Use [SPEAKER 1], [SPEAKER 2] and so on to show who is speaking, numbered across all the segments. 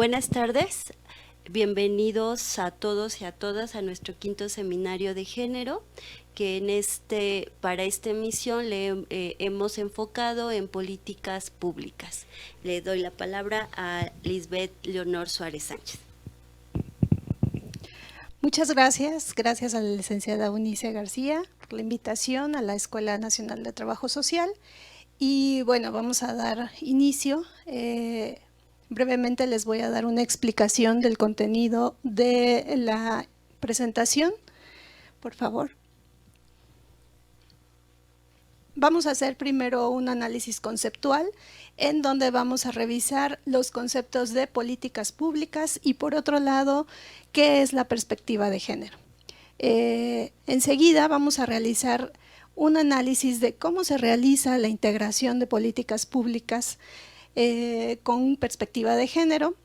[SPEAKER 1] Buenas tardes, bienvenidos a todos y a todas a nuestro quinto seminario de género, que para esta emisión hemos enfocado en políticas públicas. Le doy la palabra a Lisbeth Leonor Suárez Sánchez.
[SPEAKER 2] Muchas gracias. Gracias a la licenciada Eunice García por la invitación a la Escuela Nacional de Trabajo Social. Y bueno, vamos a dar inicio. Brevemente les voy a dar una explicación del contenido de la presentación. Por favor. Vamos a hacer primero un análisis conceptual en donde vamos a revisar los conceptos de políticas públicas y por otro lado, qué es la perspectiva de género. Enseguida vamos a realizar un análisis de cómo se realiza la integración de políticas públicas con perspectiva de género.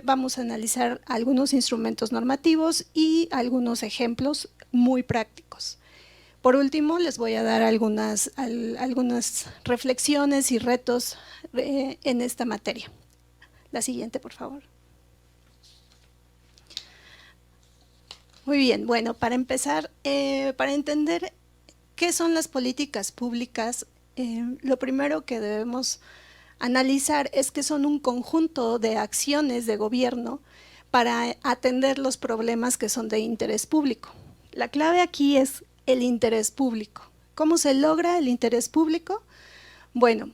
[SPEAKER 2] Vamos a analizar algunos instrumentos normativos y algunos ejemplos muy prácticos. Por último, les voy a dar algunas reflexiones y retos en esta materia. La siguiente, por favor. Muy bien, bueno, para empezar, para entender qué son las políticas públicas, lo primero que debemos analizar es que son un conjunto de acciones de gobierno para atender los problemas que son de interés público. La clave aquí es el interés público. ¿Cómo se logra el interés público? Bueno,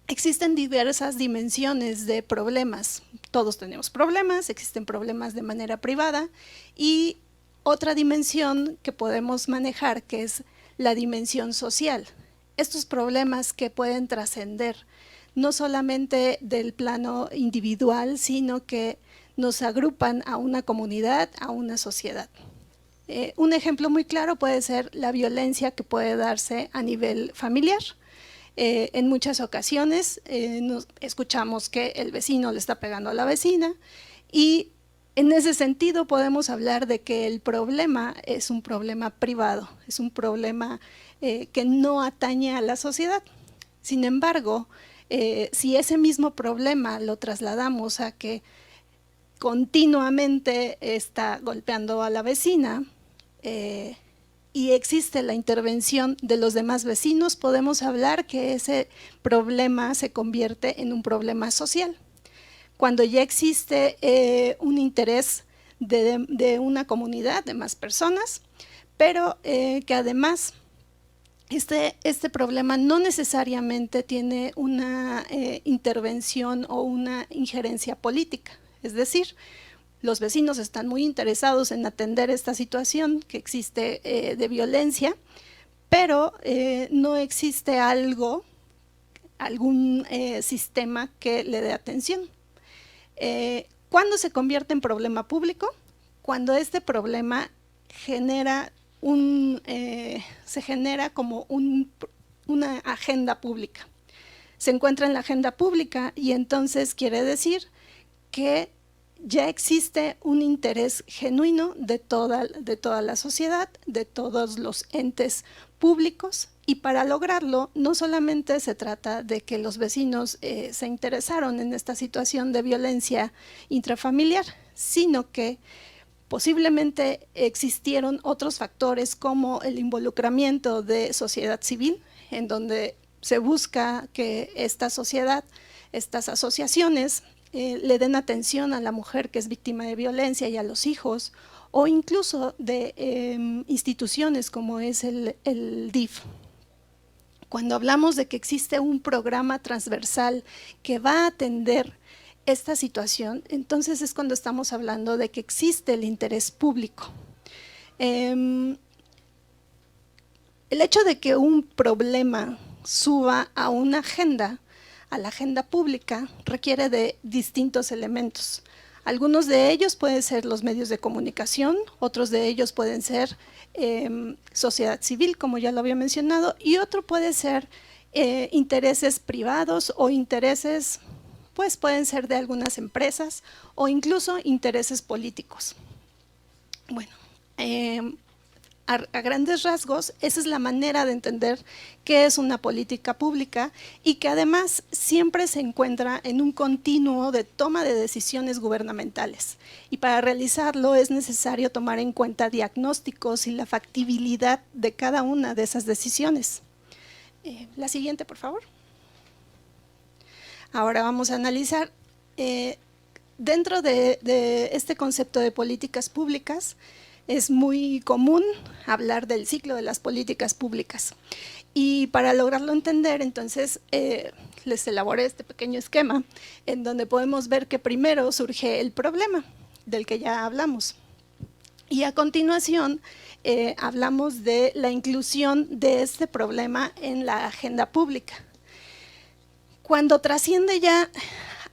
[SPEAKER 2] existen diversas dimensiones de problemas. Todos tenemos problemas, existen problemas de manera privada y otra dimensión que podemos manejar, que es la dimensión social. Estos problemas que pueden trascender no solamente del plano individual, sino que nos agrupan a una comunidad, a una sociedad. Un ejemplo muy claro puede ser la violencia que puede darse a nivel familiar. En muchas ocasiones escuchamos que el vecino le está pegando a la vecina y en ese sentido podemos hablar de que el problema es un problema privado, es un problema que no atañe a la sociedad. Sin embargo, si ese mismo problema lo trasladamos a que continuamente está golpeando a la vecina, y existe la intervención de los demás vecinos, podemos hablar que ese problema se convierte en un problema social. Cuando ya existe un interés de una comunidad, de más personas, pero que además este problema no necesariamente tiene una intervención o una injerencia política, es decir, los vecinos están muy interesados en atender esta situación que existe de violencia, pero no existe algún sistema que le dé atención. ¿Cuándo se convierte en problema público? Cuando este problema se genera como una agenda pública. Se encuentra en la agenda pública y entonces quiere decir que ya existe un interés genuino de toda la sociedad, de todos los entes públicos, y para lograrlo no solamente se trata de que los vecinos se interesaron en esta situación de violencia intrafamiliar, sino que posiblemente existieron otros factores como el involucramiento de sociedad civil, en donde se busca que esta sociedad, estas asociaciones, le den atención a la mujer que es víctima de violencia y a los hijos, o incluso de instituciones como es el DIF. Cuando hablamos de que existe un programa transversal que va a atender esta situación, entonces es cuando estamos hablando de que existe el interés público. El hecho de que un problema suba a una agenda, a la agenda pública, requiere de distintos elementos. Algunos de ellos pueden ser los medios de comunicación, otros de ellos pueden ser sociedad civil, como ya lo había mencionado, y otro puede ser intereses privados o intereses, pues pueden ser de algunas empresas o incluso intereses políticos. Bueno, a grandes rasgos, esa es la manera de entender qué es una política pública y que además siempre se encuentra en un continuo de toma de decisiones gubernamentales. Y para realizarlo es necesario tomar en cuenta diagnósticos y la factibilidad de cada una de esas decisiones. La siguiente, por favor. Ahora vamos a analizar, dentro de este concepto de políticas públicas, es muy común hablar del ciclo de las políticas públicas. Y para lograrlo entender, entonces, les elaboré este pequeño esquema en donde podemos ver que primero surge el problema del que ya hablamos. Y a continuación, hablamos de la inclusión de este problema en la agenda pública. Cuando trasciende ya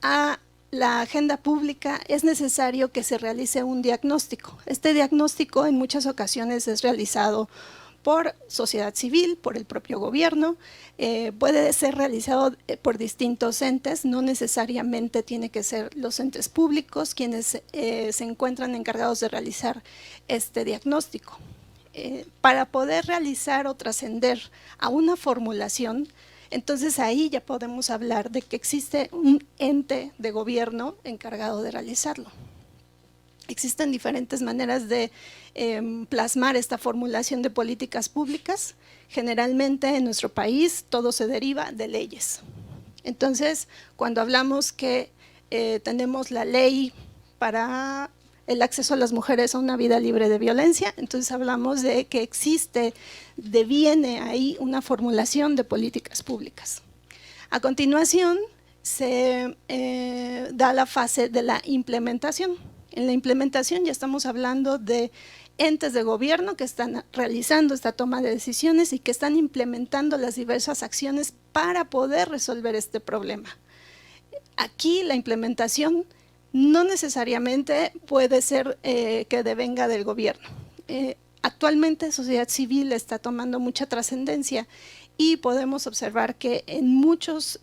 [SPEAKER 2] a la agenda pública, es necesario que se realice un diagnóstico. Este diagnóstico en muchas ocasiones es realizado por sociedad civil, por el propio gobierno, puede ser realizado por distintos entes, no necesariamente tiene que ser los entes públicos quienes se encuentran encargados de realizar este diagnóstico. Para poder realizar o trascender a una formulación, entonces ahí ya podemos hablar de que existe un ente de gobierno encargado de realizarlo. Existen diferentes maneras de plasmar esta formulación de políticas públicas. Generalmente en nuestro país todo se deriva de leyes. Entonces, cuando hablamos que tenemos la ley para el acceso a las mujeres a una vida libre de violencia, entonces hablamos de que deviene ahí una formulación de políticas públicas. A continuación, se da la fase de la implementación. En la implementación ya estamos hablando de entes de gobierno que están realizando esta toma de decisiones y que están implementando las diversas acciones para poder resolver este problema. Aquí la implementación no necesariamente puede ser que devenga del gobierno. Actualmente sociedad civil está tomando mucha trascendencia y podemos observar que en muchos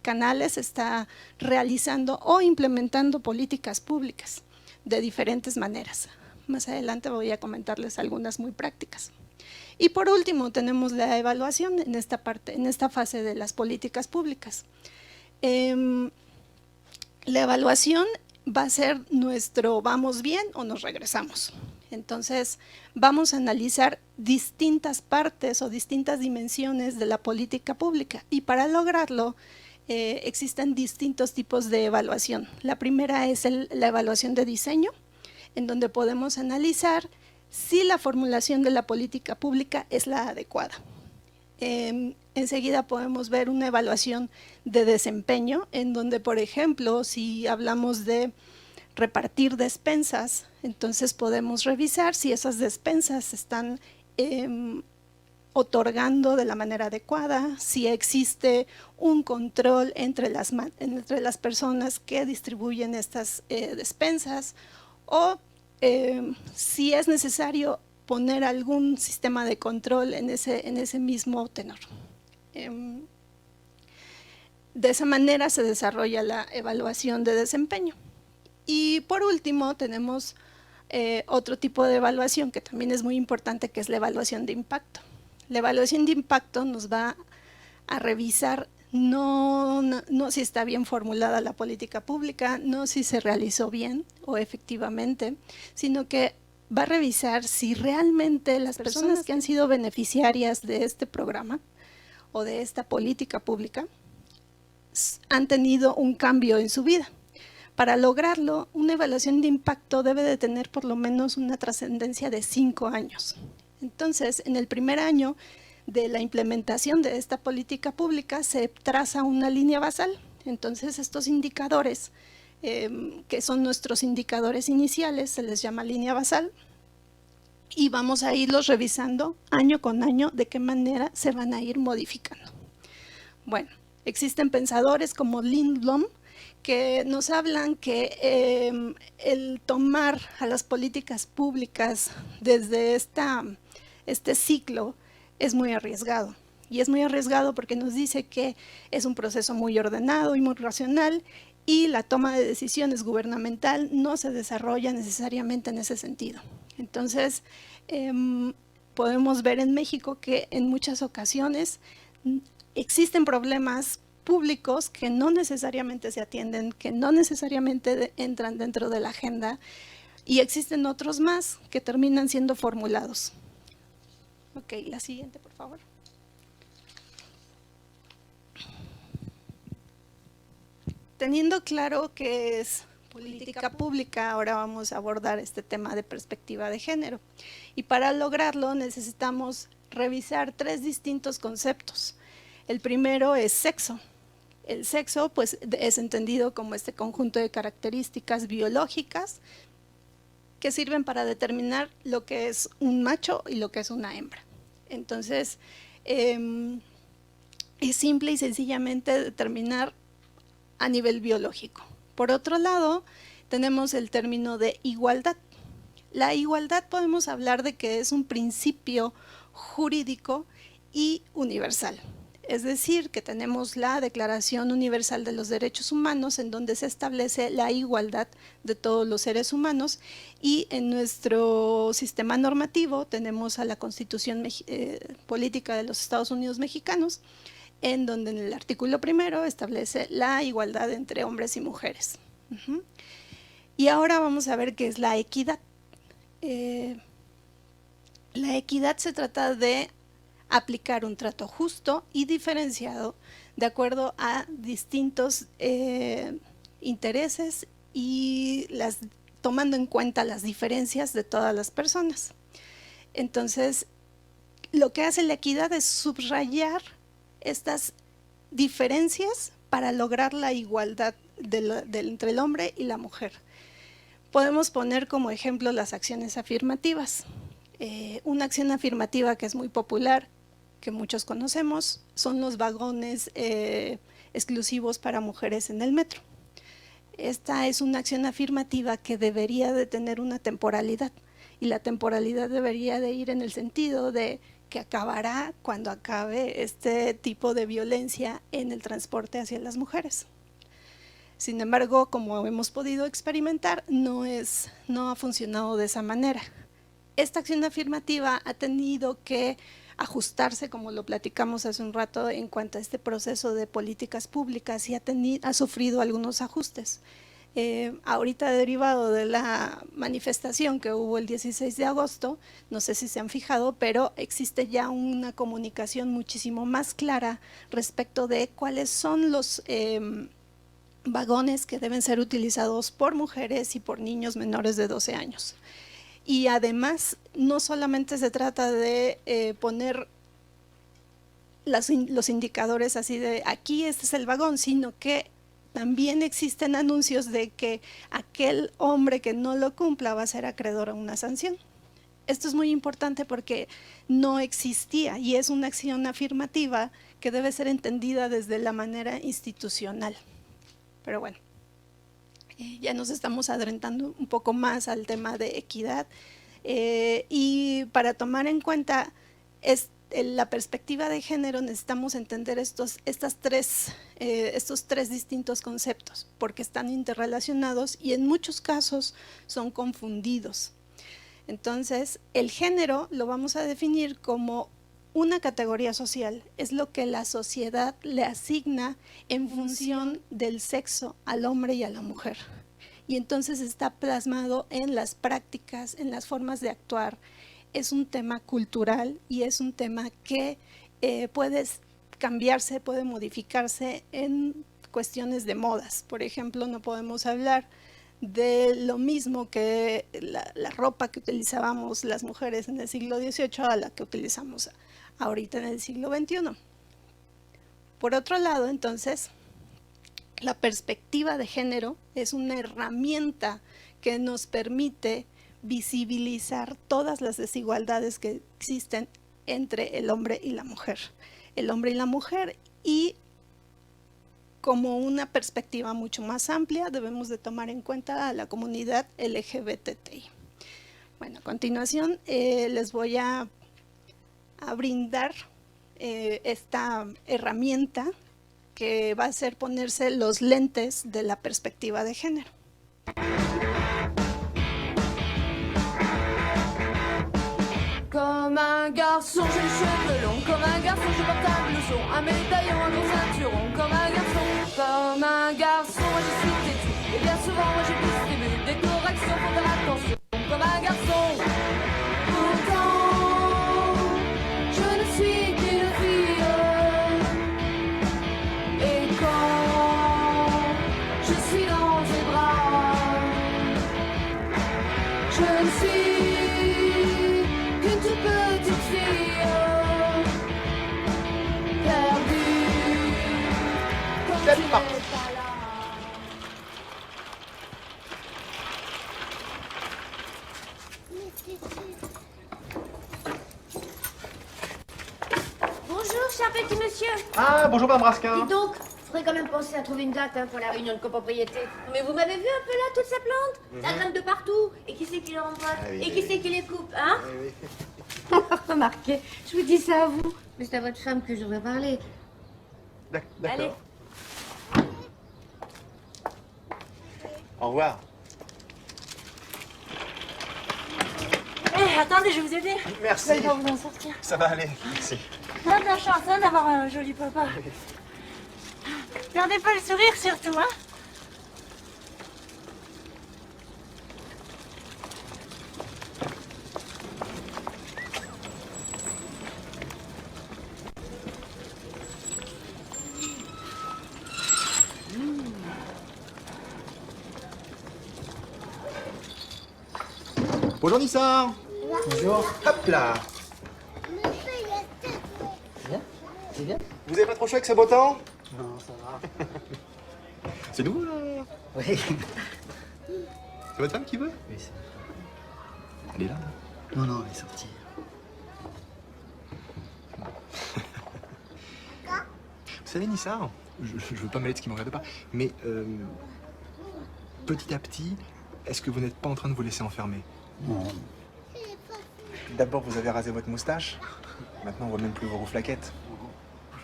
[SPEAKER 2] canales está realizando o implementando políticas públicas de diferentes maneras. Más adelante voy a comentarles algunas muy prácticas. Y por último tenemos la evaluación en esta parte, en esta fase de las políticas públicas. La evaluación va a ser nuestro ¿vamos bien o nos regresamos? Entonces, vamos a analizar distintas partes o distintas dimensiones de la política pública y para lograrlo existen distintos tipos de evaluación. La primera es la evaluación de diseño, en donde podemos analizar si la formulación de la política pública es la adecuada. Enseguida podemos ver una evaluación de desempeño, en donde, por ejemplo, si hablamos de repartir despensas, entonces podemos revisar si esas despensas se están otorgando de la manera adecuada, si existe un control entre las personas que distribuyen estas despensas o si es necesario poner algún sistema de control en ese mismo tenor. De esa manera se desarrolla la evaluación de desempeño. Y por último tenemos otro tipo de evaluación que también es muy importante, que es la evaluación de impacto. La evaluación de impacto nos va a revisar no si está bien formulada la política pública, no si se realizó bien o efectivamente, sino que va a revisar si realmente las personas que han sido beneficiarias de este programa o de esta política pública han tenido un cambio en su vida. Para lograrlo, una evaluación de impacto debe de tener por lo menos una trascendencia de 5 años. Entonces, en el primer año de la implementación de esta política pública se traza una línea basal. Entonces, estos indicadores, que son nuestros indicadores iniciales, se les llama línea basal, y vamos a irlos revisando año con año de qué manera se van a ir modificando. Bueno, existen pensadores como Lindblom que nos hablan que el tomar a las políticas públicas desde este ciclo es muy arriesgado. Y es muy arriesgado porque nos dice que es un proceso muy ordenado y muy racional y la toma de decisiones gubernamental no se desarrolla necesariamente en ese sentido. Entonces, podemos ver en México que en muchas ocasiones existen problemas públicos que no necesariamente se atienden, que no necesariamente entran dentro de la agenda, y existen otros más que terminan siendo formulados. Ok, la siguiente, por favor. Teniendo claro que es política pública, ahora vamos a abordar este tema de perspectiva de género. Y para lograrlo necesitamos revisar 3 distintos conceptos. El primero es sexo. El sexo, pues, es entendido como este conjunto de características biológicas que sirven para determinar lo que es un macho y lo que es una hembra. Entonces, es simple y sencillamente determinar a nivel biológico. Por otro lado, tenemos el término de igualdad. La igualdad podemos hablar de que es un principio jurídico y universal. Es decir, que tenemos la Declaración Universal de los Derechos Humanos, en donde se establece la igualdad de todos los seres humanos, y en nuestro sistema normativo tenemos a la Constitución Política de los Estados Unidos Mexicanos, en donde en el artículo 1 establece la igualdad entre hombres y mujeres. Y ahora vamos a ver qué es la equidad. La equidad se trata de aplicar un trato justo y diferenciado de acuerdo a distintos intereses y tomando en cuenta las diferencias de todas las personas. Entonces, lo que hace la equidad es subrayar estas diferencias para lograr la igualdad entre el hombre y la mujer. Podemos poner como ejemplo las acciones afirmativas. Una acción afirmativa que es muy popular, que muchos conocemos, son los vagones exclusivos para mujeres en el metro. Esta es una acción afirmativa que debería de tener una temporalidad, y la temporalidad debería de ir en el sentido de que acabará cuando acabe este tipo de violencia en el transporte hacia las mujeres. Sin embargo, como hemos podido experimentar, no ha funcionado de esa manera. Esta acción afirmativa ha tenido que ajustarse, como lo platicamos hace un rato, en cuanto a este proceso de políticas públicas, y ha sufrido algunos ajustes. Ahorita, derivado de la manifestación que hubo el 16 de agosto, no sé si se han fijado, pero existe ya una comunicación muchísimo más clara respecto de cuáles son los vagones que deben ser utilizados por mujeres y por niños menores de 12 años. Y además, no solamente se trata de poner los indicadores así de aquí este es el vagón, sino que también existen anuncios de que aquel hombre que no lo cumpla va a ser acreedor a una sanción. Esto es muy importante porque no existía, y es una acción afirmativa que debe ser entendida desde la manera institucional. Pero bueno, ya nos estamos adentrando un poco más al tema de equidad, y para tomar en cuenta la perspectiva de género necesitamos entender estos tres distintos conceptos, porque están interrelacionados y en muchos casos son confundidos. Entonces, el género lo vamos a definir como una categoría social, es lo que la sociedad le asigna en función del sexo al hombre y a la mujer. Y entonces está plasmado en las prácticas, en las formas de actuar. Es un tema cultural y es un tema que puede cambiarse, puede modificarse en cuestiones de modas. Por ejemplo, no podemos hablar de lo mismo que la ropa que utilizábamos las mujeres en el siglo XVIII a la que utilizamos ahorita en el siglo XXI. Por otro lado, entonces, la perspectiva de género es una herramienta que nos permite visibilizar todas las desigualdades que existen entre el hombre y la mujer. El hombre y la mujer, y como una perspectiva mucho más amplia debemos de tomar en cuenta a la comunidad LGBTI. Bueno, a continuación les voy a brindar esta herramienta que va a ser ponerse los lentes de la perspectiva de género.
[SPEAKER 3] Comme un garçon, j'ai les cheveux longs. Comme un garçon, je porte un blouson, un médaillon, un gros ceinturon. Comme un garçon, moi je suis têtu. Et bien souvent, moi je distribue des corrections pour faire attention. Comme un garçon. Pourtant, je ne suis qu'une fille. Et quand je suis dans tes bras, je ne suis qu'une toute petite fille perdue quand tu n'es pas là.
[SPEAKER 4] Bonjour, cher petit monsieur.
[SPEAKER 5] Ah, bonjour Madame Raskin.
[SPEAKER 4] Dites donc, faudrait quand même penser à trouver une date pour la réunion de copropriété. Mais vous m'avez vu un peu là, toutes ces plantes Ça grimpe de partout. Et qui c'est qui les rempote?
[SPEAKER 5] Ah oui,
[SPEAKER 4] Et
[SPEAKER 5] oui,
[SPEAKER 4] qui
[SPEAKER 5] oui.
[SPEAKER 4] c'est qui les coupe, hein?
[SPEAKER 5] Oui.
[SPEAKER 4] Remarquez, je vous dis ça à vous. Mais c'est à votre femme que je devrais parler. Allez.
[SPEAKER 5] D'accord. Au revoir.
[SPEAKER 6] Eh, attendez, je vais vous aider.
[SPEAKER 5] Merci.
[SPEAKER 6] Vous allez pas vous en sortir.
[SPEAKER 5] Ça va aller, merci.
[SPEAKER 6] On a de la chance hein, d'avoir un joli papa. Perdez pas le sourire surtout, hein.
[SPEAKER 5] Bonjour Nissa. Bonjour. Hop là.
[SPEAKER 7] C'est bien?
[SPEAKER 5] Vous avez pas trop chaud avec ce beau temps?
[SPEAKER 7] Non, ça va.
[SPEAKER 5] C'est nouveau là?
[SPEAKER 7] Oui.
[SPEAKER 5] C'est votre femme qui veut?
[SPEAKER 7] Oui, c'est...
[SPEAKER 5] Elle est là.
[SPEAKER 7] Non, non, elle est sortie.
[SPEAKER 5] Vous savez Nissa, je veux pas mêler de ce qui me regarde pas, mais petit à petit, est-ce que vous n'êtes pas en train de vous laisser enfermer?
[SPEAKER 7] Non.
[SPEAKER 5] D'abord vous avez rasé votre moustache, maintenant on voit même plus vos rouflaquettes.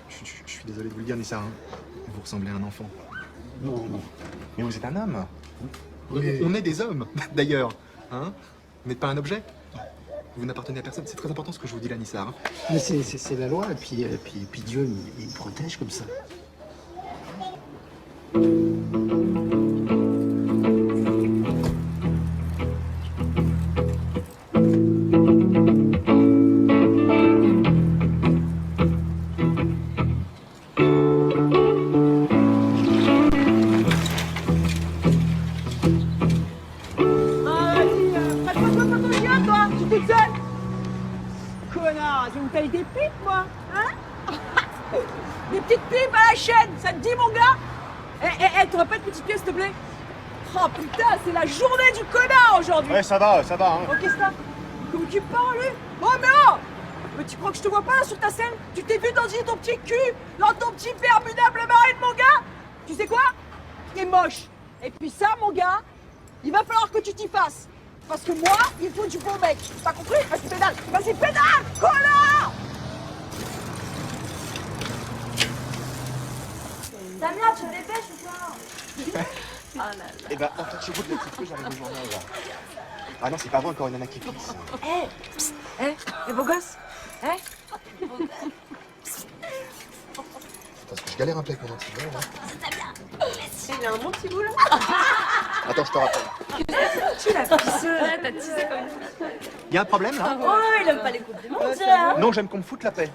[SPEAKER 5] Je suis désolé de vous le dire Nissa, hein. Vous ressemblez à un enfant.
[SPEAKER 7] Non, non.
[SPEAKER 5] Mais vous êtes un homme.
[SPEAKER 7] Oui.
[SPEAKER 5] On est des hommes, d'ailleurs. Hein? Vous n'êtes pas un objet. Vous n'appartenez à personne. C'est très important ce que je vous dis là, Nissa. Hein?
[SPEAKER 7] Mais c'est la loi, et puis Dieu, il me protège comme ça.
[SPEAKER 8] Connard, je me taille des pipes, moi, hein? Des petites pipes à la chaîne, ça te dit, mon gars? Eh, tu répètes petite pièce, s'il te plaît? Oh putain, c'est la journée du connard aujourd'hui!
[SPEAKER 5] Ouais, ça va, hein.
[SPEAKER 8] Oh, qu'est-ce que t'as? Comment tu parles, lui? Oh, mais oh! Mais tu crois que je te vois pas là, sur ta scène? Tu t'es vu dans ton petit cul, dans ton petit perminable marine, mon gars? Tu sais quoi? T'es moche. Et puis ça, mon gars, il va falloir que tu t'y fasses. Parce que moi, il faut du beau mec. T'as compris? Vas-y, pédale! Vas-y, pédale! Connard!
[SPEAKER 6] Damien, tu te dépêches ou pas?
[SPEAKER 5] Eh ben, empêchez-vous de le petit peu, j'arrive au journal là. Ah non, c'est pas vrai, encore une nana qui pisse.
[SPEAKER 8] Eh, beau gosse?
[SPEAKER 5] Parce que je galère un peu avec mon antidote. Hein.
[SPEAKER 8] Il a un bon petit bout là.
[SPEAKER 5] Attends, je te rappelle.
[SPEAKER 8] Tu l'as pissé. T'as tissé comme une...
[SPEAKER 5] Y a un problème là?
[SPEAKER 6] Oh, il aime pas les coupes du monde, ça, hein.
[SPEAKER 5] Non, j'aime qu'on me foute la paix.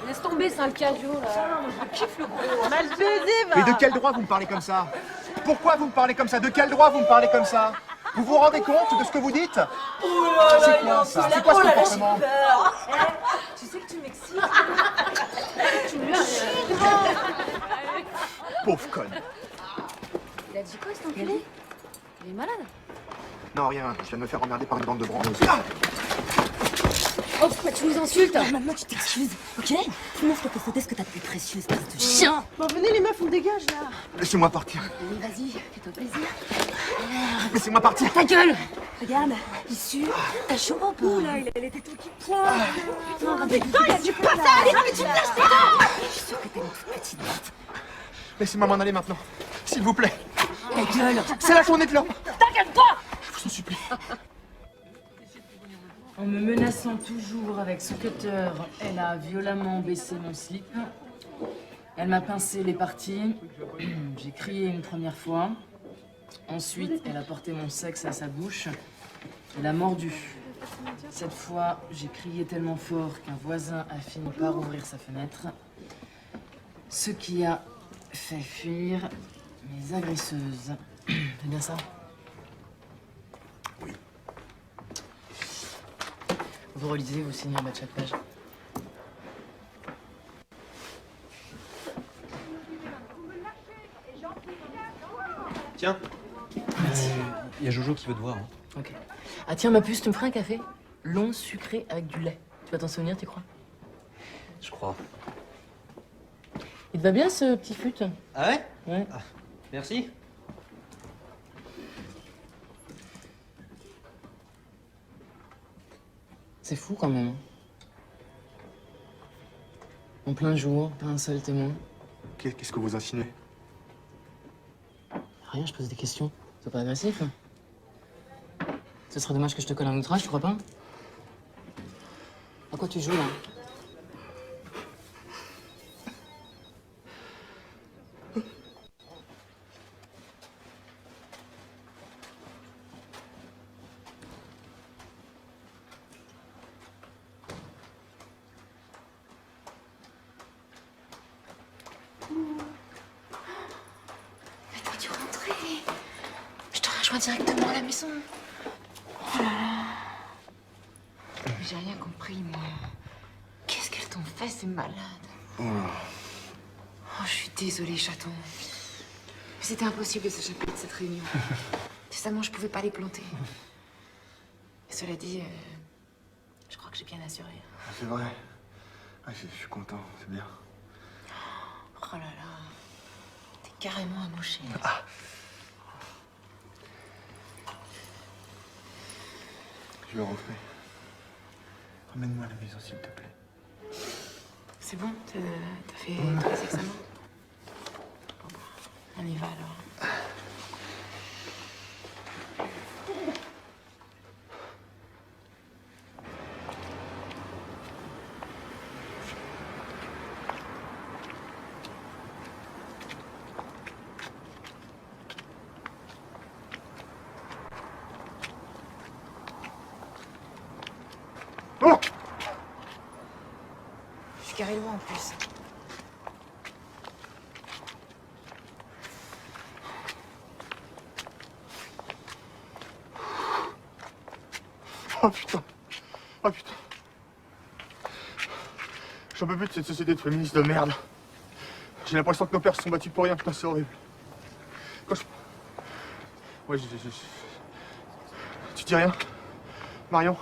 [SPEAKER 4] Laisse tomber, c'est un cadio là.
[SPEAKER 8] Je kiffe le gros. Mal baisé, va.
[SPEAKER 5] Mais de quel droit vous me parlez comme ça? Pourquoi vous me parlez comme ça? De quel droit vous me parlez comme ça? Vous vous rendez compte de ce que vous dites? C'est quoi ça? C'est quoi ce comportement?
[SPEAKER 8] Tu sais que tu m'excites.
[SPEAKER 5] Pauvre conne.
[SPEAKER 4] Il a dit quoi, cet enculé? Il est malade.
[SPEAKER 5] Non, rien, je viens de me faire emmerder par une bande de branleuses.
[SPEAKER 4] Oh, pourquoi tu nous insultes?
[SPEAKER 6] Maintenant, tu t'excuses, ok? Tu m'offres tes photos, ce que t'as de plus précieux, espèce de chien.
[SPEAKER 8] Bon, venez les meufs, on dégage là.
[SPEAKER 5] Laissez-moi partir.
[SPEAKER 4] Oui, vas-y, fais-toi plaisir.
[SPEAKER 5] Laissez-moi partir.
[SPEAKER 6] Ta gueule. Regarde, il sue. T'as chaud ou pas?
[SPEAKER 8] Ouh là, il a des tout qui pointent.
[SPEAKER 6] Putain,
[SPEAKER 8] il y a du patin. Allez, mais tu me lâches pas.
[SPEAKER 6] Je suis sûre que t'as une toute petite bête.
[SPEAKER 5] Laissez-moi m'en aller maintenant. S'il vous plaît.
[SPEAKER 6] Ta gueule.
[SPEAKER 5] C'est la journée de l'homme.
[SPEAKER 6] T'inquiète pas.
[SPEAKER 5] Je vous en supplie.
[SPEAKER 9] En me menaçant toujours avec son cutter, elle a violemment baissé mon slip. Elle m'a pincé les parties. J'ai crié une première fois. Ensuite, elle a porté mon sexe à sa bouche. Elle a mordu. Cette fois, j'ai crié tellement fort qu'un voisin a fini par ouvrir sa fenêtre. Ce qui a fait fuir mes agresseuses. C'est bien ça?
[SPEAKER 5] Oui.
[SPEAKER 9] Vous relisez, vous signez en bas de chaque page.
[SPEAKER 10] Tiens, il y a Jojo qui veut te voir. Hein.
[SPEAKER 9] Ok. Ah tiens, ma puce, tu me feras un café? Long, sucré, avec du lait. Tu vas t'en souvenir, tu crois?
[SPEAKER 10] Je crois.
[SPEAKER 9] Il te va bien, ce petit fut?
[SPEAKER 10] Ah ouais?
[SPEAKER 9] Ouais.
[SPEAKER 10] Ah, merci.
[SPEAKER 9] C'est fou, quand même. En plein jour, pas un seul témoin.
[SPEAKER 5] Qu'est-ce que vous insinuez?
[SPEAKER 9] Rien, je pose des questions. C'est pas agressif, hein? Ce serait dommage que je te colle un outrage, tu crois pas? À quoi tu joues, là?
[SPEAKER 6] Mais t'as dû rentrer. Je te rejoins directement à la maison. Oh là là. J'ai rien compris, moi. Qu'est-ce qu'elles t'ont fait, ces malades? Oh, je suis désolée, chaton. Mais c'était impossible de s'échapper de cette réunion. Décemment, je pouvais pas les planter. Et cela dit, je crois que j'ai bien assuré.
[SPEAKER 5] C'est vrai. Ah, je suis content, c'est bien.
[SPEAKER 6] Oh là là. T'es carrément amoché.
[SPEAKER 5] Ah. Je vais rentrer. Ramène-moi à la maison, s'il te plaît.
[SPEAKER 6] C'est bon? T'as fait tous les examens? Bon, on y va alors.
[SPEAKER 5] Oh!
[SPEAKER 6] Je suis carré loin en plus.
[SPEAKER 5] Oh putain. Oh putain. J'en peux plus de cette société de féministes de merde. J'ai l'impression que nos pères se sont battus pour rien, putain, c'est horrible. Quand je... Ouais, Tu dis rien? Marion?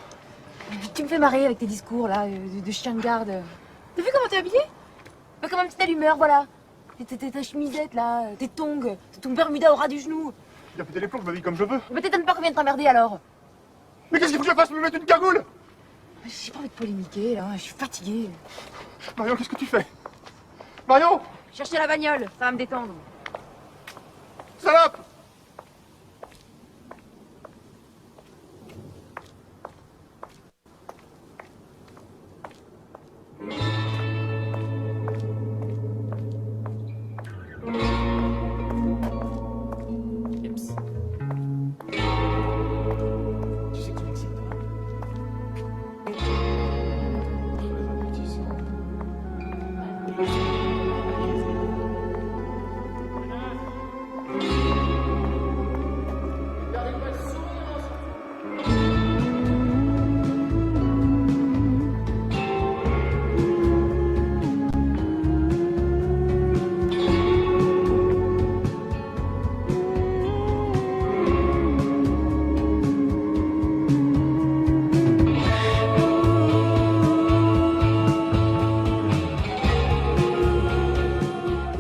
[SPEAKER 6] Tu me fais marrer avec tes discours là, de chien de garde. T'as vu comment t'es habillé? Pas comme un petit allumeur, voilà. Ta chemisette là, tes tongs, ton bermuda au ras du genou.
[SPEAKER 5] Il a pété les plombs, je m'habille comme je veux.
[SPEAKER 6] Mais t'étonnes pas qu'on vienne t'emmerder alors.
[SPEAKER 5] Mais qu'est-ce qu'il faut que je fasse? Me mettre une cagoule?
[SPEAKER 6] J'ai pas envie de polémiquer là, je suis fatiguée.
[SPEAKER 5] Marion, qu'est-ce que tu fais? Marion!
[SPEAKER 6] Chercher la bagnole, ça va me détendre.
[SPEAKER 5] Salope!
[SPEAKER 10] Tu sais que tu m'excites pas?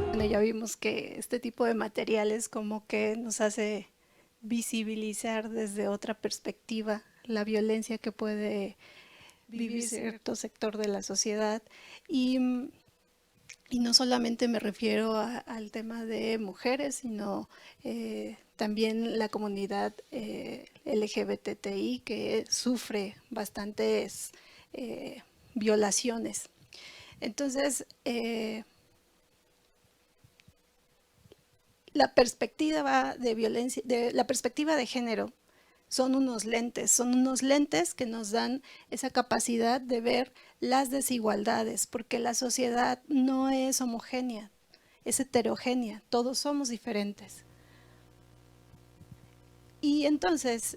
[SPEAKER 2] Bueno, ya vimos que este tipo de materiales como que nos hace visibilizar desde otra perspectiva la violencia que puede vivir cierto sector de la sociedad y Y no solamente me refiero al tema de mujeres, sino también la comunidad LGBTI, que sufre bastantes violaciones. Entonces, la perspectiva de violencia, la perspectiva de género, son unos lentes que nos dan esa capacidad de ver las desigualdades, porque la sociedad no es homogénea, es heterogénea, todos somos diferentes. Y entonces,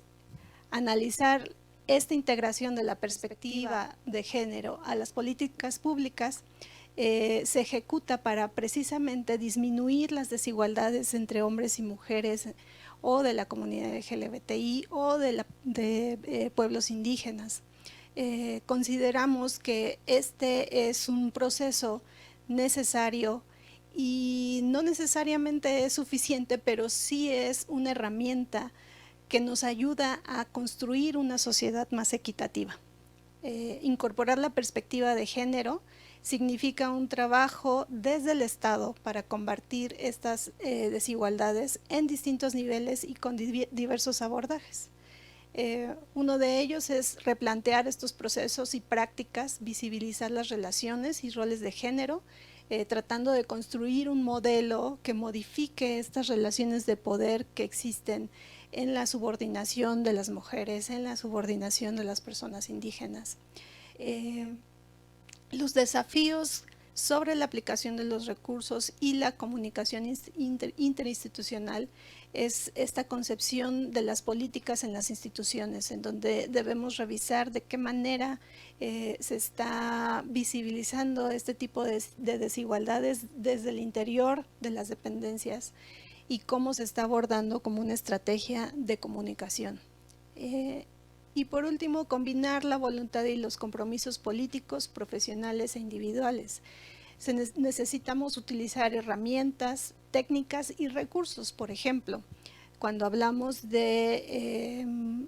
[SPEAKER 2] analizar esta integración de la perspectiva de género a las políticas públicas se ejecuta para precisamente disminuir las desigualdades entre hombres y mujeres, o de la comunidad LGBTI o de pueblos indígenas. Consideramos que este es un proceso necesario y no necesariamente es suficiente, pero sí es una herramienta que nos ayuda a construir una sociedad más equitativa. Incorporar la perspectiva de género significa un trabajo desde el Estado para combatir estas desigualdades en distintos niveles y con diversos abordajes. Uno de ellos es replantear estos procesos y prácticas, visibilizar las relaciones y roles de género, tratando de construir un modelo que modifique estas relaciones de poder que existen en la subordinación de las mujeres, en la subordinación de las personas indígenas. Los desafíos sobre la aplicación de los recursos y la comunicación interinstitucional es esta concepción de las políticas en las instituciones, en donde debemos revisar de qué manera se está visibilizando este tipo de desigualdades desde el interior de las dependencias y cómo se está abordando como una estrategia de comunicación. Y por último, combinar la voluntad y los compromisos políticos, profesionales e individuales. Necesitamos utilizar herramientas, técnicas y recursos. Por ejemplo, cuando hablamos de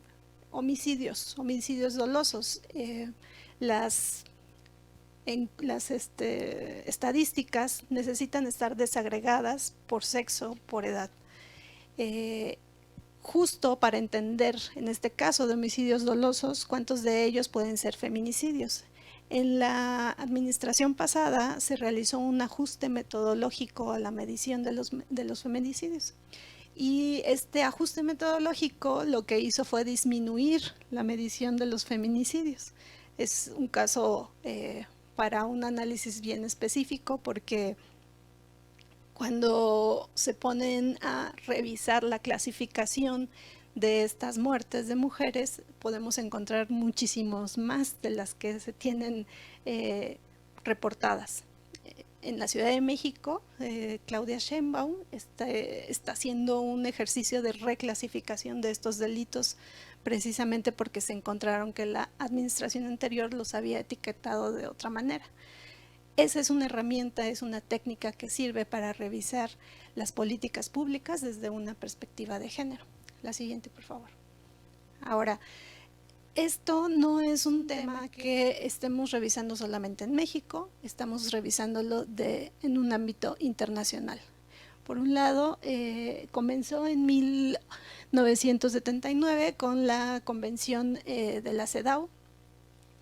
[SPEAKER 2] homicidios dolosos, las estadísticas necesitan estar desagregadas por sexo, por edad. Justo para entender, en este caso de homicidios dolosos, cuántos de ellos pueden ser feminicidios. En la administración pasada se realizó un ajuste metodológico a la medición de los feminicidios. Y este ajuste metodológico lo que hizo fue disminuir la medición de los feminicidios. Es un caso para un análisis bien específico, porque cuando se ponen a revisar la clasificación de estas muertes de mujeres, podemos encontrar muchísimos más de las que se tienen reportadas. En la Ciudad de México, Claudia Sheinbaum está haciendo un ejercicio de reclasificación de estos delitos, precisamente porque se encontraron que la administración anterior los había etiquetado de otra manera. Esa es una herramienta, es una técnica que sirve para revisar las políticas públicas desde una perspectiva de género. La siguiente, por favor. Ahora, esto no es un tema que estemos revisando solamente en México, estamos revisándolo en un ámbito internacional. Por un lado, comenzó en 1979 con la Convención de la CEDAW,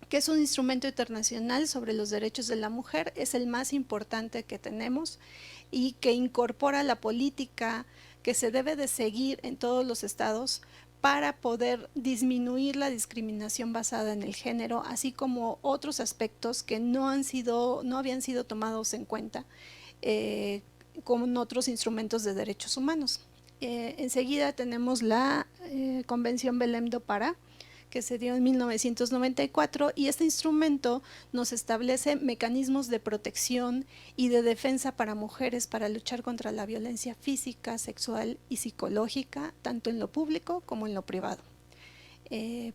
[SPEAKER 2] que es un instrumento internacional sobre los derechos de la mujer, es el más importante que tenemos y que incorpora la política que se debe de seguir en todos los estados para poder disminuir la discriminación basada en el género, así como otros aspectos que no habían sido tomados en cuenta con otros instrumentos de derechos humanos. Enseguida tenemos la Convención Belém do Pará, que se dio en 1994, y este instrumento nos establece mecanismos de protección y de defensa para mujeres para luchar contra la violencia física, sexual y psicológica, tanto en lo público como en lo privado.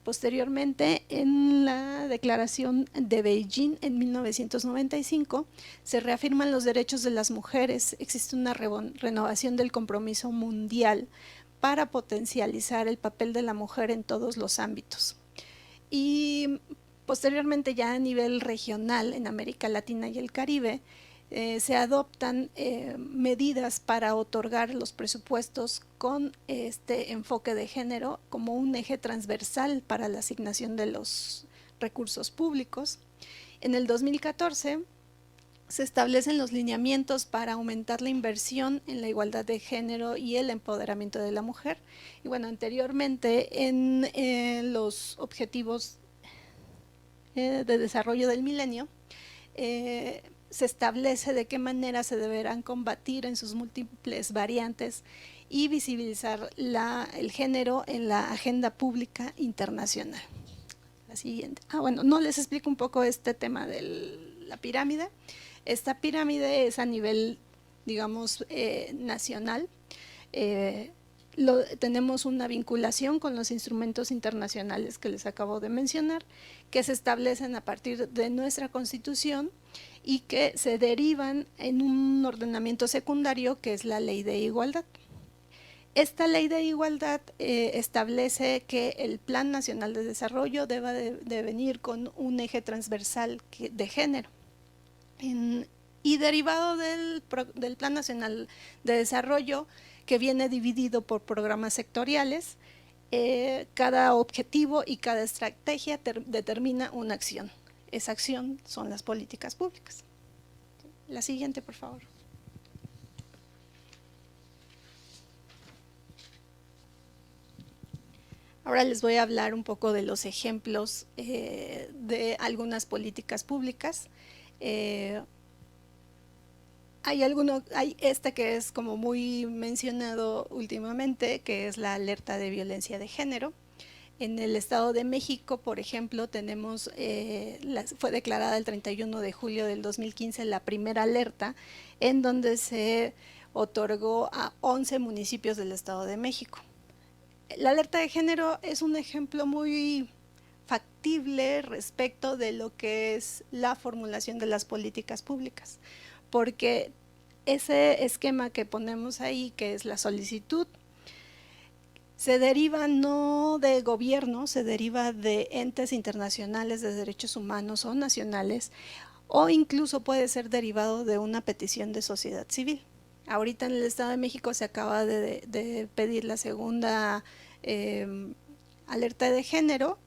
[SPEAKER 2] Posteriormente, en la Declaración de Beijing en 1995, se reafirman los derechos de las mujeres. Existe una renovación del compromiso mundial para potencializar el papel de la mujer en todos los ámbitos. Y posteriormente, ya a nivel regional en América Latina y el Caribe, se adoptan medidas para otorgar los presupuestos con este enfoque de género como un eje transversal para la asignación de los recursos públicos. En el 2014 se establecen los lineamientos para aumentar la inversión en la igualdad de género y el empoderamiento de la mujer. Y bueno, anteriormente en los objetivos de desarrollo del milenio, se establece de qué manera se deberán combatir en sus múltiples variantes y visibilizar el género en la agenda pública internacional. La siguiente. Bueno, no les explico un poco este tema de la pirámide. Esta pirámide es a nivel, digamos, nacional. Tenemos una vinculación con los instrumentos internacionales que les acabo de mencionar, que se establecen a partir de nuestra Constitución y que se derivan en un ordenamiento secundario que es la Ley de Igualdad. Esta Ley de Igualdad establece que el Plan Nacional de Desarrollo deba de venir con un eje transversal de género. Y derivado del Plan Nacional de Desarrollo, que viene dividido por programas sectoriales, cada objetivo y cada estrategia determina una acción. Esa acción son las políticas públicas. La siguiente, por favor. Ahora les voy a hablar un poco de los ejemplos de algunas políticas públicas. Hay este que es como muy mencionado últimamente, que es la alerta de violencia de género. En el Estado de México, por ejemplo, tenemos, fue declarada el 31 de julio del 2015 la primera alerta, en donde se otorgó a 11 municipios del Estado de México. La alerta de género es un ejemplo muy factible respecto de lo que es la formulación de las políticas públicas, porque ese esquema que ponemos ahí, que es la solicitud, se deriva no de gobierno, se deriva de entes internacionales de derechos humanos o nacionales, o incluso puede ser derivado de una petición de sociedad civil. Ahorita en el Estado de México se acaba de pedir la segunda alerta de género.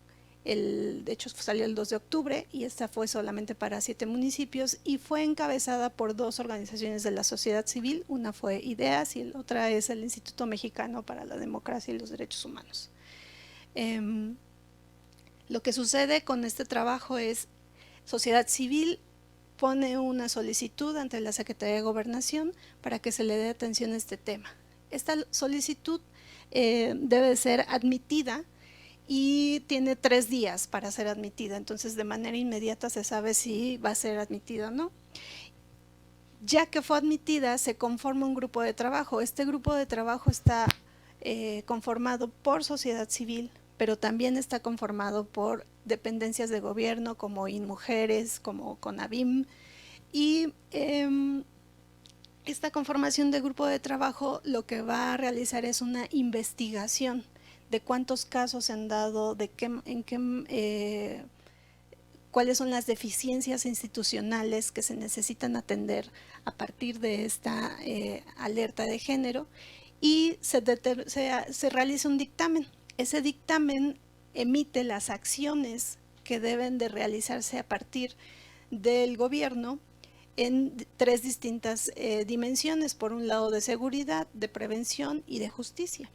[SPEAKER 2] De hecho salió el 2 de octubre y esta fue solamente para 7 municipios y fue encabezada por 2 organizaciones de la sociedad civil. Una fue IDEAS y la otra es el Instituto Mexicano para la Democracia y los Derechos Humanos. Lo que sucede con este trabajo es sociedad civil pone una solicitud ante la Secretaría de Gobernación para que se le dé atención a este tema. Esta solicitud debe ser admitida y tiene 3 días para ser admitida, entonces de manera inmediata se sabe si va a ser admitida o no. Ya que fue admitida, se conforma un grupo de trabajo. Este grupo de trabajo está conformado por sociedad civil, pero también está conformado por dependencias de gobierno como INMujeres, como CONAVIM, y esta conformación de grupo de trabajo lo que va a realizar es una investigación de cuántos casos se han dado, cuáles son las deficiencias institucionales que se necesitan atender a partir de esta alerta de género, y se realiza un dictamen. Ese dictamen emite las acciones que deben de realizarse a partir del gobierno en 3 distintas dimensiones, por un lado de seguridad, de prevención y de justicia.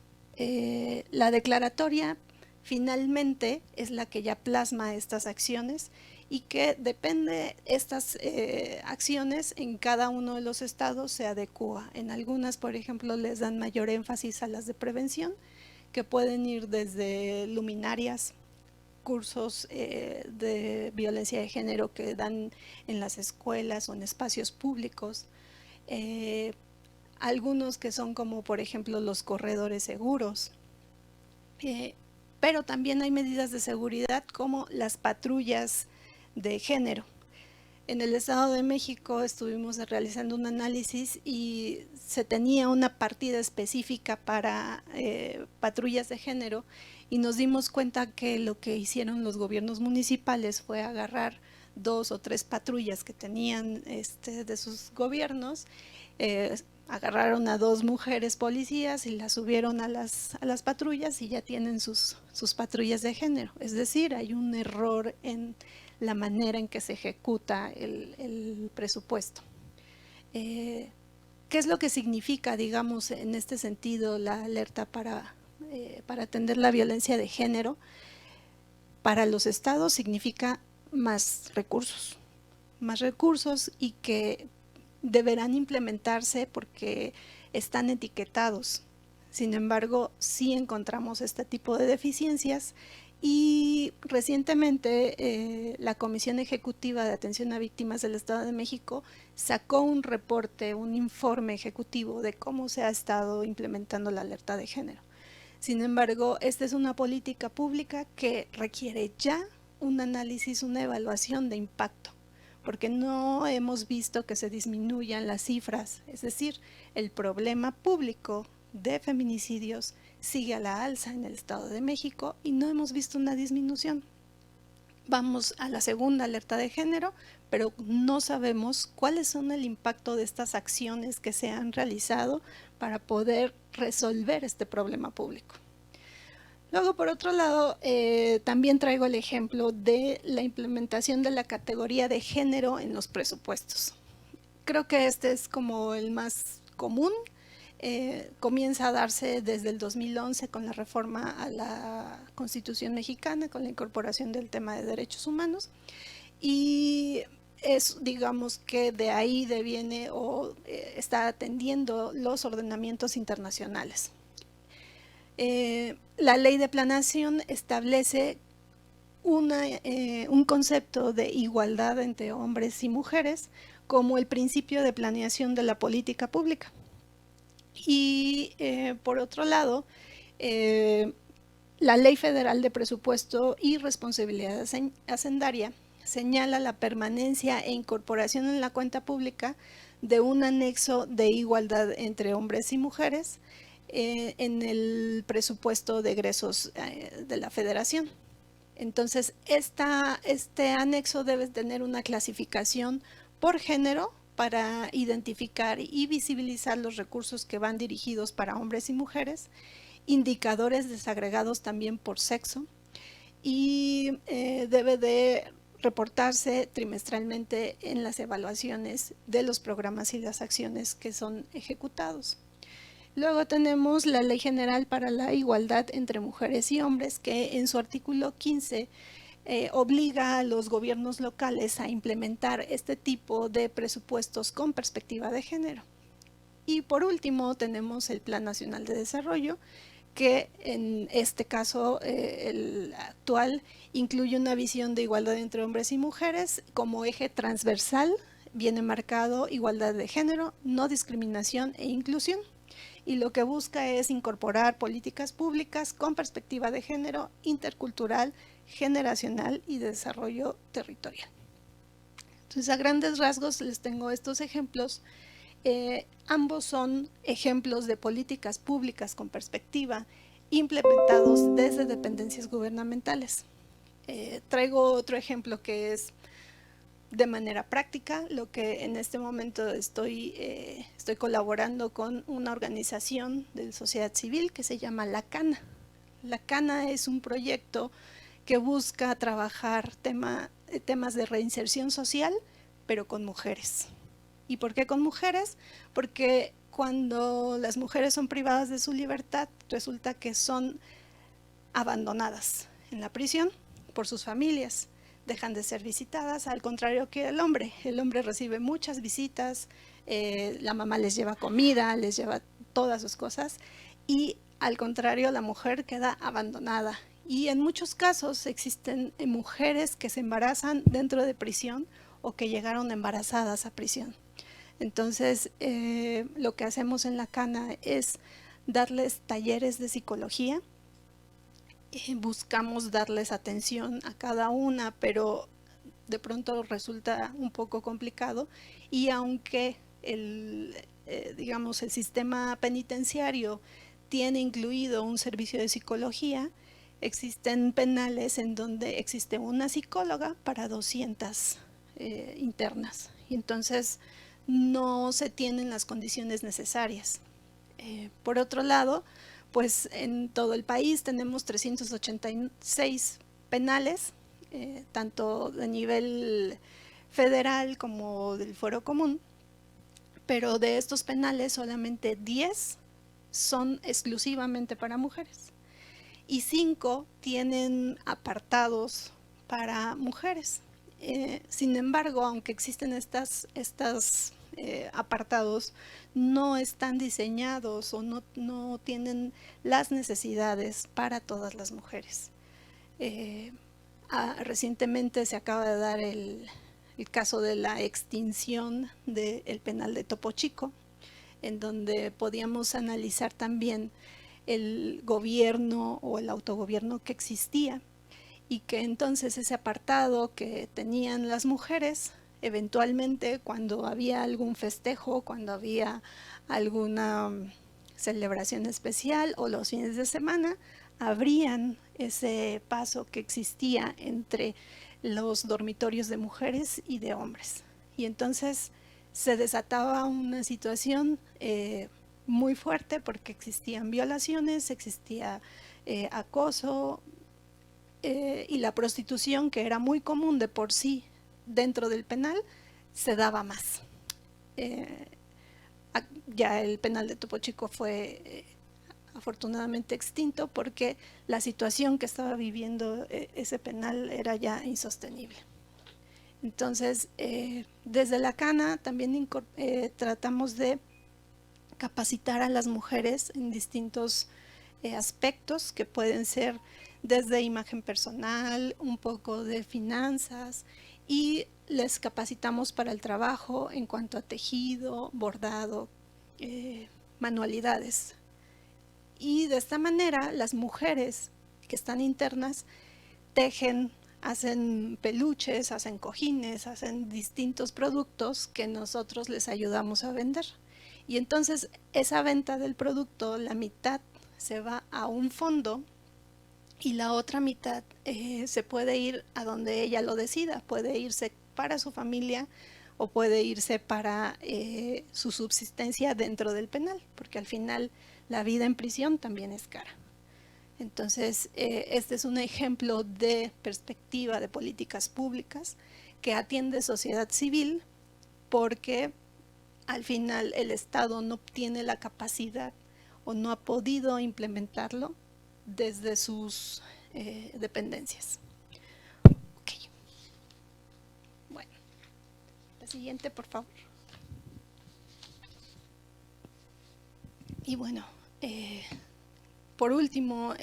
[SPEAKER 2] La declaratoria finalmente es la que ya plasma estas acciones y que depende estas acciones en cada uno de los estados se adecúa. En algunas, por ejemplo, les dan mayor énfasis a las de prevención, que pueden ir desde luminarias, cursos de violencia de género que dan en las escuelas o en espacios públicos, algunos que son como por ejemplo los corredores seguros, pero también hay medidas de seguridad como las patrullas de género. En el Estado de México estuvimos realizando un análisis y se tenía una partida específica para patrullas de género, y nos dimos cuenta que lo que hicieron los gobiernos municipales fue agarrar 2 o 3 patrullas que tenían de sus gobiernos, agarraron a 2 mujeres policías y las subieron a las patrullas y ya tienen sus patrullas de género. Es decir, hay un error en la manera en que se ejecuta el presupuesto. ¿Qué es lo que significa, digamos, en este sentido, la alerta para atender la violencia de género? Para los estados significa más recursos y que deberán implementarse porque están etiquetados. Sin embargo, sí encontramos este tipo de deficiencias y recientemente la Comisión Ejecutiva de Atención a Víctimas del Estado de México sacó un reporte, un informe ejecutivo de cómo se ha estado implementando la alerta de género. Sin embargo, esta es una política pública que requiere ya un análisis, una evaluación de impacto, porque no hemos visto que se disminuyan las cifras, es decir, el problema público de feminicidios sigue a la alza en el Estado de México y no hemos visto una disminución. Vamos a la segunda alerta de género, pero no sabemos cuáles son el impacto de estas acciones que se han realizado para poder resolver este problema público. Luego, por otro lado, también traigo el ejemplo de la implementación de la categoría de género en los presupuestos. Creo que este es como el más común. Comienza a darse desde el 2011 con la reforma a la Constitución mexicana, con la incorporación del tema de derechos humanos, y es, digamos, que de ahí deviene o está atendiendo los ordenamientos internacionales. La ley de planeación establece un concepto de igualdad entre hombres y mujeres como el principio de planeación de la política pública. Y por otro lado, la Ley Federal de Presupuesto y Responsabilidad Hacendaria señala la permanencia e incorporación en la cuenta pública de un anexo de igualdad entre hombres y mujeres en el presupuesto de egresos de la Federación. Entonces, este anexo debe tener una clasificación por género para identificar y visibilizar los recursos que van dirigidos para hombres y mujeres, indicadores desagregados también por sexo, y debe de reportarse trimestralmente en las evaluaciones de los programas y las acciones que son ejecutados. Luego tenemos la Ley General para la Igualdad entre Mujeres y Hombres, que en su artículo 15 obliga a los gobiernos locales a implementar este tipo de presupuestos con perspectiva de género. Y por último tenemos el Plan Nacional de Desarrollo, que en este caso el actual incluye una visión de igualdad entre hombres y mujeres como eje transversal. Viene marcado igualdad de género, no discriminación e inclusión. Y lo que busca es incorporar políticas públicas con perspectiva de género, intercultural, generacional y de desarrollo territorial. Entonces, a grandes rasgos les tengo estos ejemplos. Ambos son ejemplos de políticas públicas con perspectiva implementados desde dependencias gubernamentales. Traigo otro ejemplo que es de manera práctica, lo que en este momento estoy colaborando con una organización de sociedad civil que se llama La Cana. La Cana es un proyecto que busca trabajar temas de reinserción social, pero con mujeres. ¿Y por qué con mujeres? Porque cuando las mujeres son privadas de su libertad, resulta que son abandonadas en la prisión por sus familias. Dejan de ser visitadas, al contrario que el hombre. El hombre recibe muchas visitas, la mamá les lleva comida, les lleva todas sus cosas, y al contrario la mujer queda abandonada. Y en muchos casos existen mujeres que se embarazan dentro de prisión o que llegaron embarazadas a prisión. Entonces, lo que hacemos en La Cana es darles talleres de psicología. Buscamos darles atención a cada una, pero de pronto resulta un poco complicado, y aunque el sistema penitenciario tiene incluido un servicio de psicología, existen penales en donde existe una psicóloga para 200 internas, y entonces no se tienen las condiciones necesarias. Por otro lado, pues en todo el país tenemos 386 penales, tanto de nivel federal como del fuero común, pero de estos penales solamente 10 son exclusivamente para mujeres y 5 tienen apartados para mujeres. Sin embargo, aunque existen estos apartados, no están diseñados o no tienen las necesidades para todas las mujeres. Recientemente se acaba de dar el caso de la extinción del penal de Topo Chico, en donde podíamos analizar también el gobierno o el autogobierno que existía, y que entonces ese apartado que tenían las mujeres, eventualmente cuando había algún festejo, cuando había alguna celebración especial o los fines de semana, abrían ese paso que existía entre los dormitorios de mujeres y de hombres. Y entonces se desataba una situación muy fuerte, porque existían violaciones, existía acoso, y la prostitución, que era muy común de por sí dentro del penal, se daba más. Ya el penal de Topo Chico fue afortunadamente extinto, porque la situación que estaba viviendo ese penal era ya insostenible. Entonces, desde la CANA también tratamos de capacitar a las mujeres en distintos aspectos, que pueden ser desde imagen personal, un poco de finanzas, y les capacitamos para el trabajo en cuanto a tejido, bordado, manualidades. Y de esta manera las mujeres que están internas tejen, hacen peluches, hacen cojines, hacen distintos productos que nosotros les ayudamos a vender. Y entonces esa venta del producto, la mitad se va a un fondo y la otra mitad se puede ir a donde ella lo decida. Puede irse para su familia o puede irse para su subsistencia dentro del penal, porque al final la vida en prisión también es cara. Entonces, este es un ejemplo de perspectiva de políticas públicas que atiende sociedad civil, porque al final el Estado no tiene la capacidad o no ha podido implementarlo desde sus dependencias. Okay. Bueno, la siguiente, por favor. Y bueno, por último,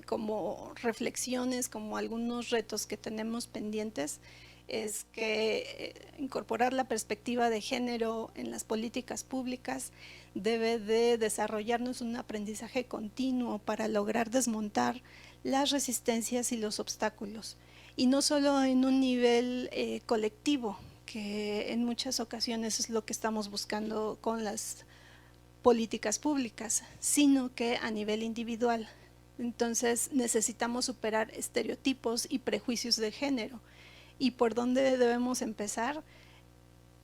[SPEAKER 2] como reflexiones, como algunos retos que tenemos pendientes, es que incorporar la perspectiva de género en las políticas públicas debe de desarrollarnos un aprendizaje continuo para lograr desmontar las resistencias y los obstáculos, y no solo en un nivel colectivo, que en muchas ocasiones es lo que estamos buscando con las políticas públicas, sino que a nivel individual. Entonces necesitamos superar estereotipos y prejuicios de género. ¿Y por dónde debemos empezar?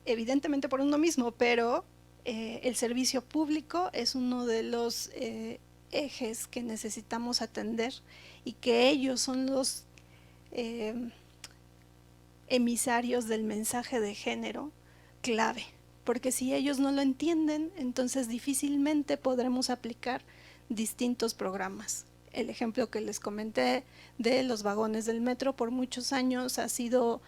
[SPEAKER 2] Evidentemente por uno mismo, pero el servicio público es uno de los ejes que necesitamos atender, y que ellos son los emisarios del mensaje de género clave. Porque si ellos no lo entienden, entonces difícilmente podremos aplicar distintos programas. El ejemplo que les comenté de los vagones del metro por muchos años ha sido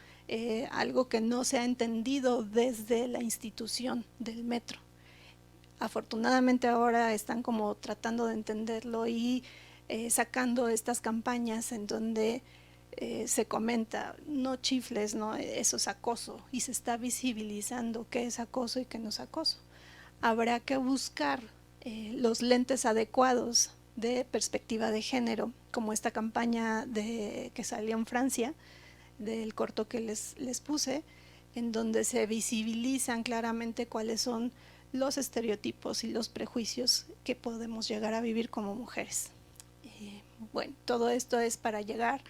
[SPEAKER 2] algo que no se ha entendido desde la institución del metro. Afortunadamente ahora están como tratando de entenderlo y sacando estas campañas en donde se comenta, no chifles, no, eso es acoso, y se está visibilizando qué es acoso y qué no es acoso. Habrá que buscar los lentes adecuados de perspectiva de género, como esta campaña que salió en Francia, del corto que les puse, en donde se visibilizan claramente cuáles son los estereotipos y los prejuicios que podemos llegar a vivir como mujeres. Bueno, todo esto es para llegar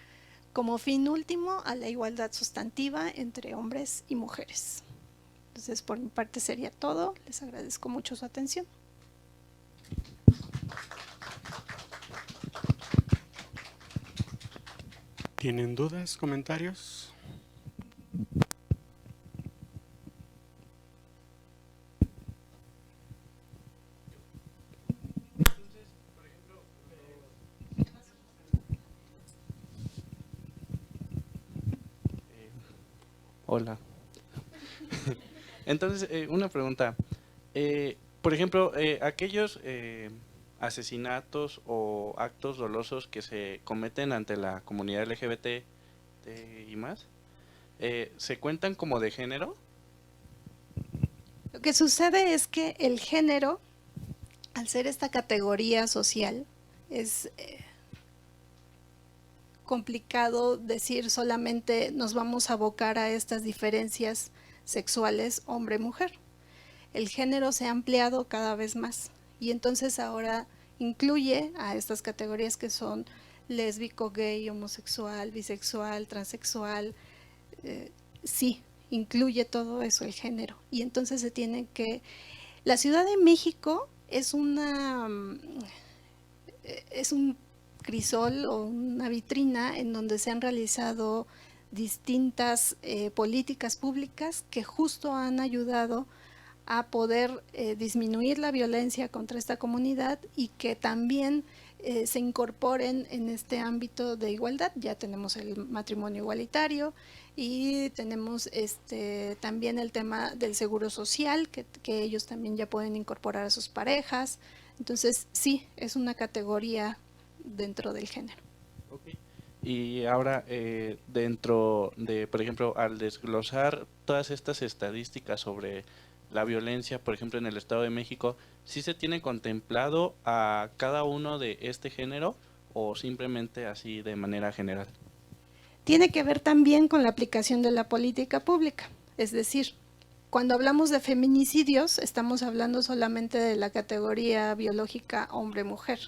[SPEAKER 2] como fin último a la igualdad sustantiva entre hombres y mujeres. Entonces, por mi parte sería todo. Les agradezco mucho su atención.
[SPEAKER 11] ¿Tienen dudas, comentarios?
[SPEAKER 12] Hola. Entonces, una pregunta. Por ejemplo, aquellos asesinatos o actos dolosos que se cometen ante la comunidad LGBT y más, ¿se cuentan como de género?
[SPEAKER 2] Lo que sucede es que el género, al ser esta categoría social, es complicado decir solamente nos vamos a abocar a estas diferencias sexuales hombre-mujer. El género se ha ampliado cada vez más y entonces ahora incluye a estas categorías que son lésbico, gay, homosexual, bisexual, transexual. Sí, incluye todo eso el género y entonces se tiene que... La Ciudad de México es un crisol o una vitrina en donde se han realizado distintas políticas públicas que justo han ayudado a poder disminuir la violencia contra esta comunidad y que también se incorporen en este ámbito de igualdad. Ya tenemos el matrimonio igualitario y tenemos también el tema del seguro social, que ellos también ya pueden incorporar a sus parejas. Entonces sí, es una categoría dentro del género.
[SPEAKER 12] Okay. Y ahora, dentro de, por ejemplo, al desglosar todas estas estadísticas sobre la violencia, por ejemplo, en el Estado de México, ¿sí se tiene contemplado a cada uno de este género o simplemente así de manera general?
[SPEAKER 2] Tiene que ver también con la aplicación de la política pública, es decir, cuando hablamos de feminicidios, estamos hablando solamente de la categoría biológica hombre-mujer.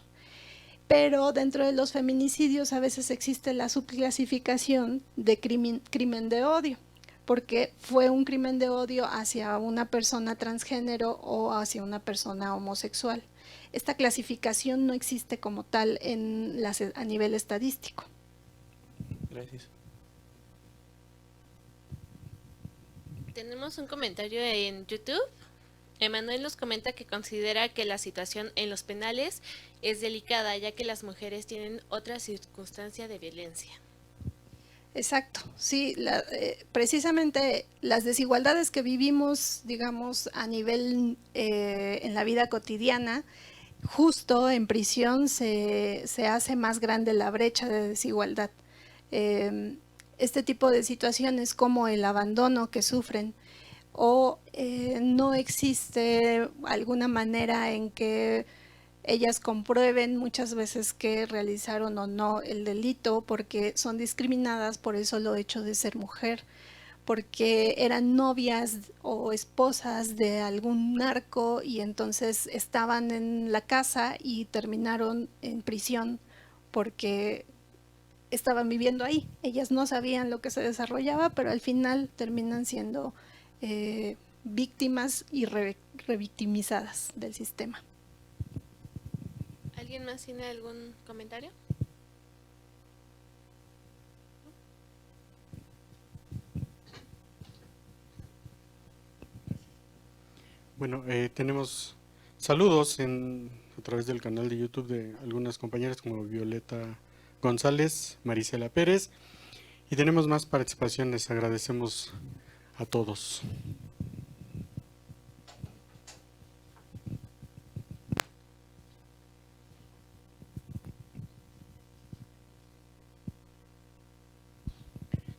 [SPEAKER 2] Pero dentro de los feminicidios a veces existe la subclasificación de crimen de odio, porque fue un crimen de odio hacia una persona transgénero o hacia una persona homosexual. Esta clasificación no existe como tal a nivel estadístico.
[SPEAKER 12] Gracias.
[SPEAKER 13] Tenemos un comentario en YouTube. Emanuel nos comenta que considera que la situación en los penales es delicada, ya que las mujeres tienen otra circunstancia de violencia.
[SPEAKER 2] Exacto, sí, precisamente las desigualdades que vivimos, digamos, a nivel en la vida cotidiana, justo en prisión se hace más grande la brecha de desigualdad. Este tipo de situaciones como el abandono que sufren o no existe alguna manera en que ellas comprueben muchas veces que realizaron o no el delito porque son discriminadas por el solo hecho de ser mujer, porque eran novias o esposas de algún narco y entonces estaban en la casa y terminaron en prisión porque estaban viviendo ahí. Ellas no sabían lo que se desarrollaba, pero al final terminan siendo víctimas y revictimizadas del sistema.
[SPEAKER 13] ¿Alguien más tiene algún comentario?
[SPEAKER 11] Bueno, tenemos saludos a través del canal de YouTube de algunas compañeras como Violeta González, Marisela Pérez, y tenemos más participaciones. Agradecemos a todos.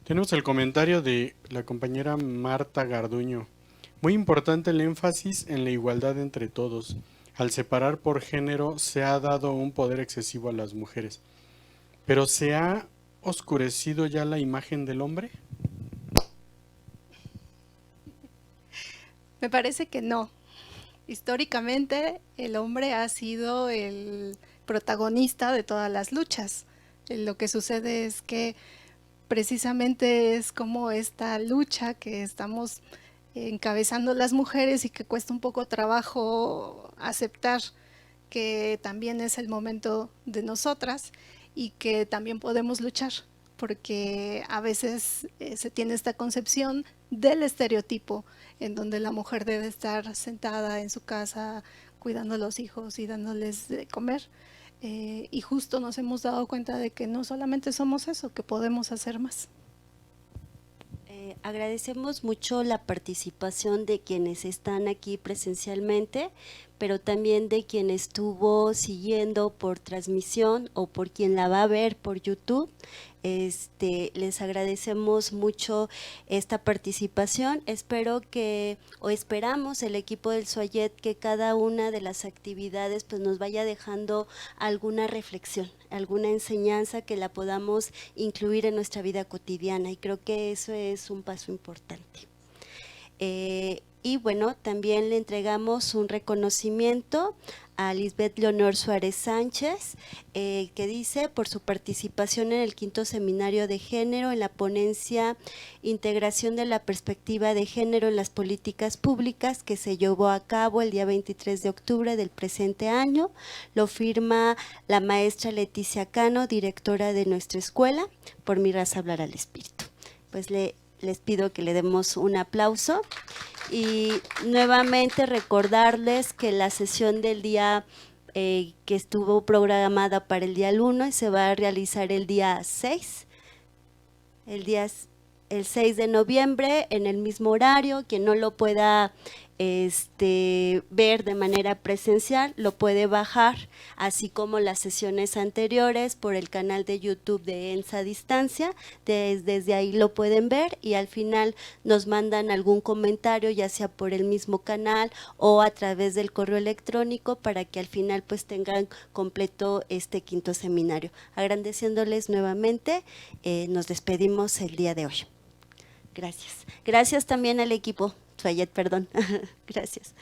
[SPEAKER 11] Tenemos el comentario de la compañera Marta Garduño. Muy importante el énfasis en la igualdad entre todos. Al separar por género se ha dado un poder excesivo a las mujeres. ¿Pero se ha oscurecido ya la imagen del hombre?
[SPEAKER 2] Me parece que no. Históricamente el hombre ha sido el protagonista de todas las luchas. Lo que sucede es que precisamente es como esta lucha que estamos encabezando las mujeres y que cuesta un poco trabajo aceptar que también es el momento de nosotras y que también podemos luchar, porque a veces se tiene esta concepción del estereotipo en donde la mujer debe estar sentada en su casa cuidando a los hijos y dándoles de comer. Y justo nos hemos dado cuenta de que no solamente somos eso, que podemos hacer más.
[SPEAKER 1] Agradecemos mucho la participación de quienes están aquí presencialmente, pero también de quien estuvo siguiendo por transmisión o por quien la va a ver por YouTube. Les agradecemos mucho esta participación. Espero que, o esperamos el equipo del SOAYET, que cada una de las actividades pues nos vaya dejando alguna reflexión, alguna enseñanza que la podamos incluir en nuestra vida cotidiana, y creo que eso es un paso importante. Y bueno, también le entregamos un reconocimiento a Lisbeth Leonor Suárez Sánchez, que dice por su participación en el 5º Seminario de Género en la ponencia Integración de la Perspectiva de Género en las Políticas Públicas, que se llevó a cabo el día 23 de octubre del presente año. Lo firma la maestra Leticia Cano, directora de nuestra escuela, por Mi Raza Hablar al Espíritu. Pues les pido que le demos un aplauso. Y nuevamente recordarles que la sesión del día que estuvo programada para el día 1 se va a realizar el día 6, el 6 de noviembre en el mismo horario. Quien no lo pueda ver de manera presencial lo puede bajar, así como las sesiones anteriores por el canal de YouTube de ENSA Distancia. Desde ahí lo pueden ver y al final nos mandan algún comentario, ya sea por el mismo canal o a través del correo electrónico, para que al final pues tengan completo este 5º seminario. Agradeciéndoles nuevamente, nos despedimos el día de hoy. Gracias. Gracias también al equipo SOAYET, perdón. Gracias.